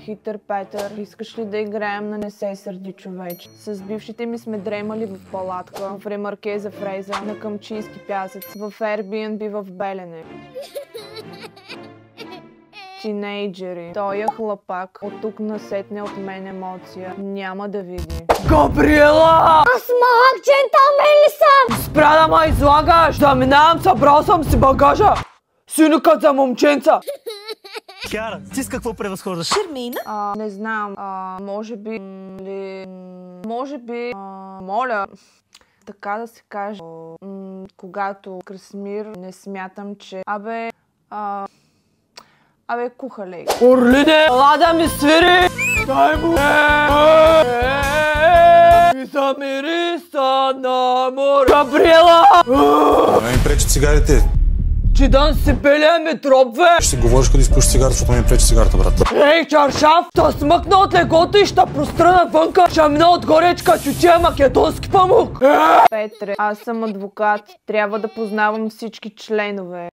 Хитър Петър, искаш ли да играем на Не се сърди, човече? С бившите ми сме дремали в палатка, в Ремаркеза Фреза, на Камчийски пясъц, в Airbnb в Белене. Тинейджери. Тоя хлапак от тук насетне от мен емоция няма да види. Габриела! Аз малък джентълмен ли съм? Спря да ме излагаш! Заминавам, събрал съм си багажа! Синукът за момченца! Кяра, ти с какво превъзхождаш? Шермина? Не знам, може би... моля... Така да се каже, когато Красмир не смятам, че... Абе, кухалей. Орлине, ела да ми свири! Дай му! И замириса на море! Габриела! Не ми пречи цигарите. Че да си пелия ми тропве! Ще си говориш къде изпуши цигарата, защото ми пречи цигарата, брат. Ей, чаршаф! Та смъкна от легото и ще простръна вънка! Ще мина отгоречка чучия македонски памук! Петре, аз съм адвокат. Трябва да познавам всички членове.